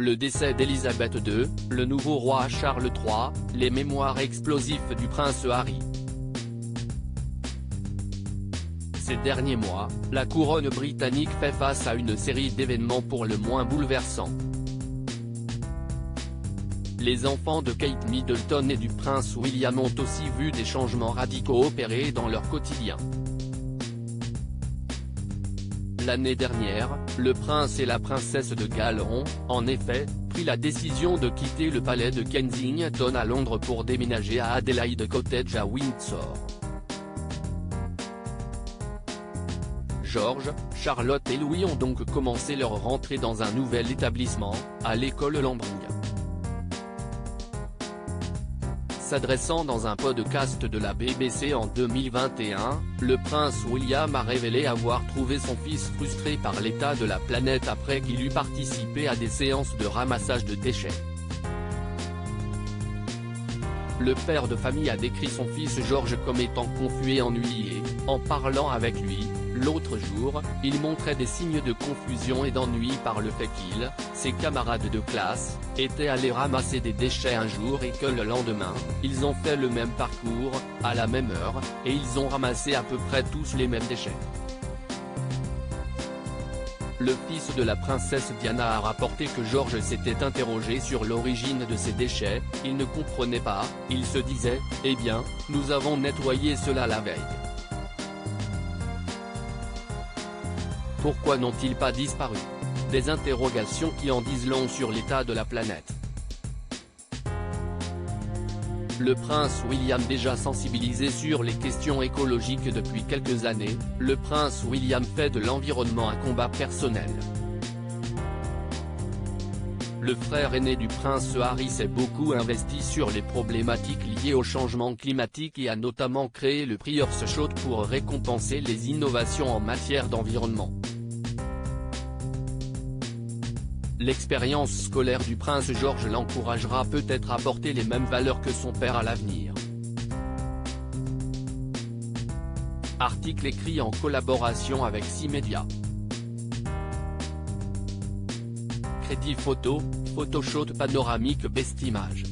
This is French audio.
Le décès d'Élisabeth II, le nouveau roi Charles III, les mémoires explosifs du prince Harry. Ces derniers mois, la couronne britannique fait face à une série d'événements pour le moins bouleversants. Les enfants de Kate Middleton et du prince William ont aussi vu des changements radicaux opérer dans leur quotidien. L'année dernière, le prince et la princesse de Galles ont, en effet, pris la décision de quitter le palais de Kensington à Londres pour déménager à Adelaide Cottage à Windsor. George, Charlotte et Louis ont donc commencé leur rentrée dans un nouvel établissement, à l'école Lambring. S'adressant dans un podcast de la BBC en 2021, le prince William a révélé avoir trouvé son fils frustré par l'état de la planète après qu'il eût participé à des séances de ramassage de déchets. Le père de famille a décrit son fils George comme étant confus et ennuyé. En parlant avec lui, l'autre jour, il montrait des signes de confusion et d'ennui par le fait qu'il, ses camarades de classe, étaient allés ramasser des déchets un jour et que le lendemain, ils ont fait le même parcours, à la même heure, et ils ont ramassé à peu près tous les mêmes déchets. Le fils de la princesse Diana a rapporté que George s'était interrogé sur l'origine de ces déchets, il ne comprenait pas, il se disait, eh bien, nous avons nettoyé cela la veille. Pourquoi n'ont-ils pas disparu? Des interrogations qui en disent long sur l'état de la planète. Le prince William, déjà sensibilisé sur les questions écologiques depuis quelques années, le prince William fait de l'environnement un combat personnel. Le frère aîné du prince Harry s'est beaucoup investi sur les problématiques liées au changement climatique et a notamment créé le prix Earthshot pour récompenser les innovations en matière d'environnement. L'expérience scolaire du prince George l'encouragera peut-être à porter les mêmes valeurs que son père à l'avenir. Article écrit en collaboration avec 6media. Crédit photo, Photoshop panoramique Best Image.